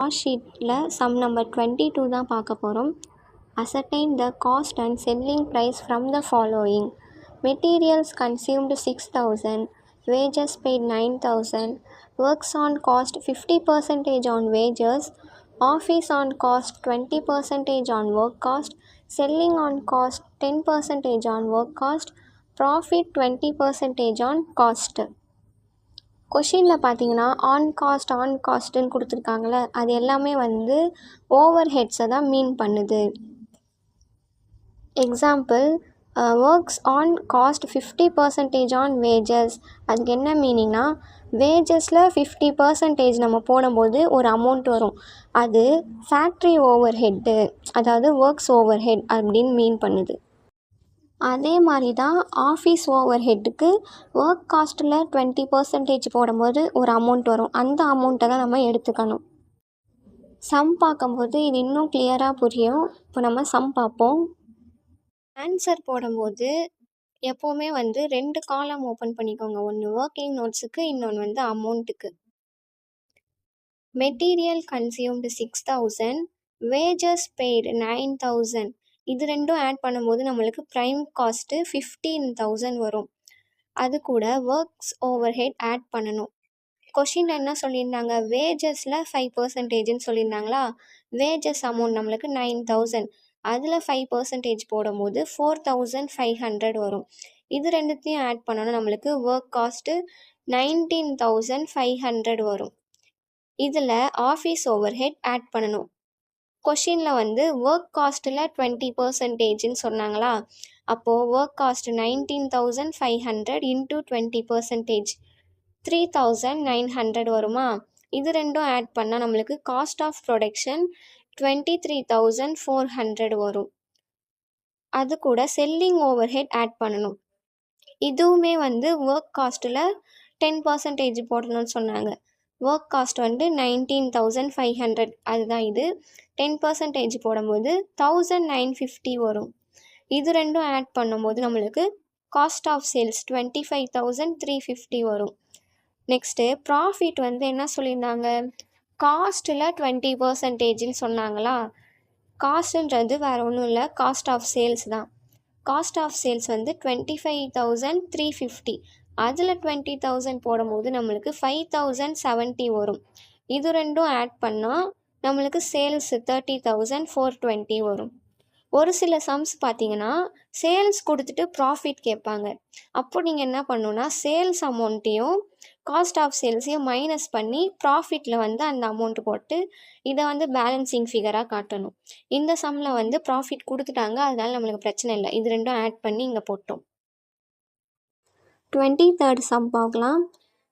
Cost ஷீட்டில் sum number 22 தான் பார்க்க போகிறோம். Ascertain the cost and selling price from the following. Materials consumed 6,000, wages paid 9,000, works on cost 50% on wages, office on cost 20% on work cost, selling on cost 10% on work cost, profit 20% on cost. கொஷினில் பார்த்தீங்கன்னா on காஸ்ட்டுன்னு கொடுத்துருக்காங்கள, அது எல்லாமே வந்து over ஹெட்ஸை தான் மீன் பண்ணுது. Example, works on cost 50% on wages. அதுக்கு என்ன மீனிங்னா, வேஜஸில் 50% நம்ம போடும்போது ஒரு அமௌண்ட் வரும், அது ஃபேக்ட்ரி ஓவர் ஹெட்டு, அதாவது ஒர்க்ஸ் ஓவர் ஹெட் அப்படின்னு மீன் பண்ணுது. அதே மாதிரி தான் ஆஃபீஸ் ஓவர் ஹெட்டுக்கு ஒர்க் காஸ்ட்டில் 20% போடும்போது ஒரு அமௌண்ட் வரும், அந்த அமௌண்ட்டை தான் நம்ம எடுத்துக்கணும். சம் பார்க்கும்போது இது இன்னும் கிளியராக புரியும். இப்போ நம்ம சம் பார்ப்போம். ஆன்சர் போடும்போது எப்போவுமே வந்து 2 காலம் ஓப்பன் பண்ணிக்கோங்க. ஒன்று ஒர்க்கிங் நோட்ஸுக்கு, இன்னொன்று வந்து அமௌண்ட்டுக்கு. Material consumed 6,000, wages paid 9,000. இது ரெண்டும் ஆட் பண்ணும்போது நம்மளுக்கு ப்ரைம் காஸ்ட்டு 15,000 வரும். அது கூட ஒர்க்ஸ் ஓவர் ஹெட் ஆட் பண்ணணும். கொஷின் என்ன சொல்லியிருந்தாங்க, வேஜஸில் 5%ன்னு சொல்லியிருந்தாங்களா. வேஜஸ் அமௌண்ட் நம்மளுக்கு 9,000, அதில் 5% போடும்போது 4,500 வரும். இது ரெண்டுத்தையும் ஆட் பண்ணணும், நம்மளுக்கு ஒர்க் காஸ்ட்டு 19,500 வரும். இதில் ஆஃபீஸ் ஓவர் ஹெட் ஆட் பண்ணணும். கொஷினில் வந்து ஒர்க் காஸ்ட்டில் 20%ன்னு சொன்னாங்களா. அப்போது ஒர்க் காஸ்ட் 19,500 இன்ட்டு 20%, 3,900 வருமா. இது ரெண்டும் ஆட் பண்ணால் நம்மளுக்கு காஸ்ட் ஆஃப் ப்ரொடக்ஷன் 23,400 வரும். அது கூட செல்லிங் ஓவர் ஹெட் ஆட் பண்ணணும். இதுவுமே வந்து ஒர்க் காஸ்ட்டில் 10% போடணும்னு சொன்னாங்க. ஒர்க் காஸ்ட் வந்து 19,500, அதுதான் இது. 10% போடும்போது 1,950 வரும். இது ரெண்டும் ஆட் பண்ணும்போது நம்மளுக்கு காஸ்ட் ஆஃப் சேல்ஸ் 25,350 வரும். நெக்ஸ்ட்டு ப்ராஃபிட் வந்து என்ன சொல்லியிருந்தாங்க, காஸ்ட்டில் 20%ன்னு சொன்னாங்களா. காஸ்ட்டுன்றது வேறு ஒன்றும் இல்லை, காஸ்ட் ஆஃப் சேல்ஸ் தான். காஸ்ட் ஆஃப் சேல்ஸ் வந்து 25,350, அதில் 20,000 போடும்போது நம்மளுக்கு 5,070 வரும். இது ரெண்டும் ஆட் பண்ணால் நம்மளுக்கு சேல்ஸ் 30,420 வரும். ஒரு சில சம்ஸ் பார்த்தீங்கன்னா சேல்ஸ் கொடுத்துட்டு ப்ராஃபிட் கேட்பாங்க. அப்போ நீங்கள் என்ன பண்ணணுன்னா, சேல்ஸ் அமௌண்ட்டையும் காஸ்ட் ஆஃப் சேல்ஸையும் மைனஸ் பண்ணி ப்ராஃபிட்டில் வந்து அந்த அமௌண்ட் போட்டு இதை வந்து பேலன்சிங் ஃபிகராக காட்டணும். இந்த சம்மில் வந்து ப்ராஃபிட் கொடுத்துட்டாங்க, அதனால நம்மளுக்கு பிரச்சனை இல்லை. இது ரெண்டும் ஆட் பண்ணி இங்கே போட்டோம். 23rd sum பார்க்கலாம்.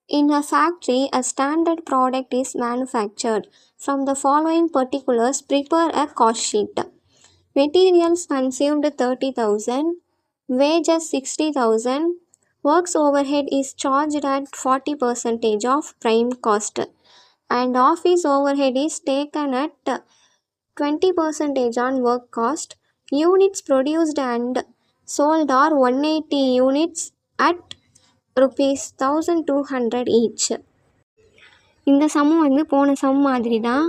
In a factory, a standard product is manufactured. From the following particulars, prepare a cost sheet. Materials consumed 30,000, wages 60,000, works overhead is charged at 40% of prime cost, and office overhead is taken at 20% on work cost. Units produced and sold are 180 units at ₹1,200 each. இந்த சம்மும் வந்து போன some மாதிரி தான்,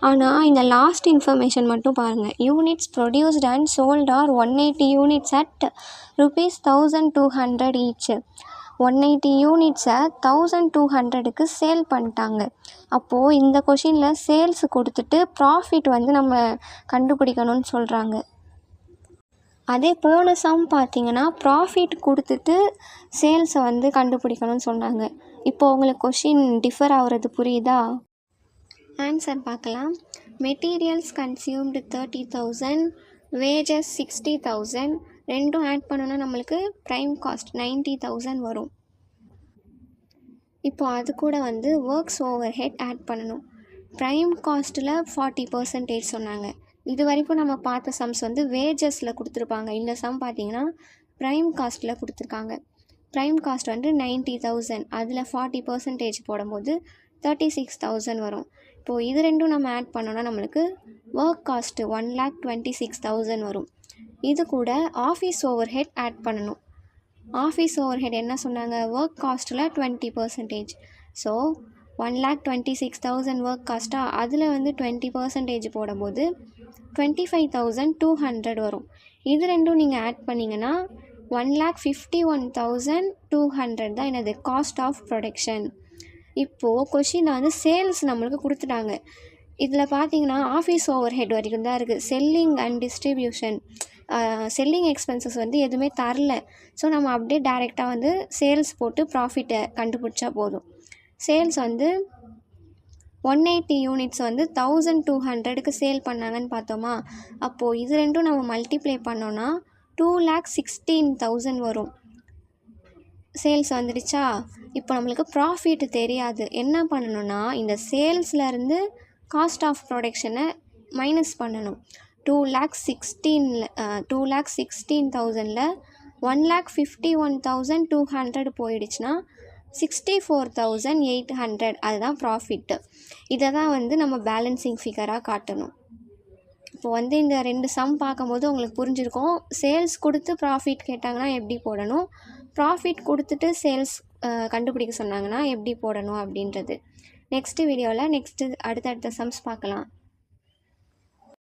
ஆனால் இந்த last information மட்டும் பாருங்கள். Units produced and sold are 180 units at ₹1,200 each. 180 யூனிட்ஸை 1,200க்கு சேல் பண்ணிட்டாங்க. அப்போது இந்த கொஷினில் சேல்ஸ் கொடுத்துட்டு ப்ராஃபிட் வந்து நம்ம கண்டுபிடிக்கணும்னு சொல்கிறாங்க. அதே போன சம் பார்த்தீங்கன்னா ப்ராஃபிட் கொடுத்துட்டு சேல்ஸை வந்து கண்டுபிடிக்கணும்னு சொன்னாங்க. இப்போது உங்களுக்கு கொஷின் டிஃபர் ஆகிறது புரியுதா? ஆன்சர் பார்க்கலாம். மெட்டீரியல்ஸ் கன்சியூம்டு 30,000, வேஜஸ் 60,000, ரெண்டும் ஆட் பண்ணோன்னா நம்மளுக்கு ப்ரைம் காஸ்ட் 90,000 வரும். இப்போ அது கூட வந்து ஒர்க்ஸ் ஓவர் ஹெட் ஆட் பண்ணணும். ப்ரைம் காஸ்ட்டில் 40% சொன்னாங்க. இது வரைக்கும் நம்ம பார்த்த சம்ஸ் வந்து வேஜஸில் கொடுத்துருப்பாங்க. இந்த சம் பார்த்தீங்கன்னா ப்ரைம் காஸ்ட்டில் கொடுத்துருக்காங்க. ப்ரைம் காஸ்ட் வந்து 90,000, அதில் 40% போடும்போது 36,000 வரும். இப்போது இது ரெண்டும் நம்ம ஆட் பண்ணோன்னா நம்மளுக்கு ஒர்க் காஸ்ட்டு 1,26,000 வரும். இது கூட ஆஃபீஸ் ஓவர் ஹெட் ஆட் பண்ணணும். ஆஃபீஸ் ஓவர் ஹெட் என்ன சொன்னாங்க, ஒர்க் காஸ்ட்டில் 20%. ஸோ 1,26,000 ஒர்க் காஸ்ட்டாக அதில் வந்து 20% போடும்போது 25,200 வரும். இது ரெண்டும் நீங்கள் ஆட் பண்ணிங்கன்னா 1,51,200 தான் என்னது காஸ்ட் ஆஃப் ப்ரொடக்ஷன். இப்போது கொஷினில் வந்து சேல்ஸ் நம்மளுக்கு கொடுத்துட்டாங்க. இதில் பார்த்தீங்கன்னா ஆஃபீஸ் ஓவர் ஹெட் வரைக்கும் தான் இருக்குது. Selling and distribution selling expenses வந்து எதுவுமே தரல. ஸோ நம்ம அப்படியே டைரெக்டாக வந்து சேல்ஸ் போட்டு ப்ராஃபிட்டை கண்டுபிடிச்சா போதும். சேல்ஸ் வந்து 180 யூனிட்ஸ் வந்து 1,200க்கு சேல் பண்ணாங்கன்னு பார்த்தோமா. அப்போது இது ரெண்டும் நம்ம மல்டிப்ளை பண்ணோன்னா 2,16,000 வரும். சேல்ஸ் வந்துடுச்சா. இப்போ நம்மளுக்கு ப்ராஃபிட் தெரியாது. என்ன பண்ணணும்னா இந்த சேல்ஸ்லேருந்து காஸ்ட் ஆஃப் ப்ரொடக்ஷனை மைனஸ் பண்ணணும். 2,16,000ல் 1,51,200 போயிடுச்சுன்னா 64,800 அதுதான் ப்ராஃபிட்டு. இதை தான் வந்து நம்ம பேலன்சிங் ஃபிகராக காட்டணும். இப்போ வந்து இந்த 2 சம் பார்க்கும்போது உங்களுக்கு புரிஞ்சிருக்கும். சேல்ஸ் கொடுத்து ப்ராஃபிட் கேட்டாங்கன்னா எப்படி போடணும், ப்ராஃபிட் கொடுத்துட்டு சேல்ஸ் கண்டுபிடிக்க சொன்னாங்கன்னா எப்படி போடணும் அப்படின்றது. நெக்ஸ்ட்டு வீடியோவில் அடுத்தடுத்த சம்ஸ் பார்க்கலாம்.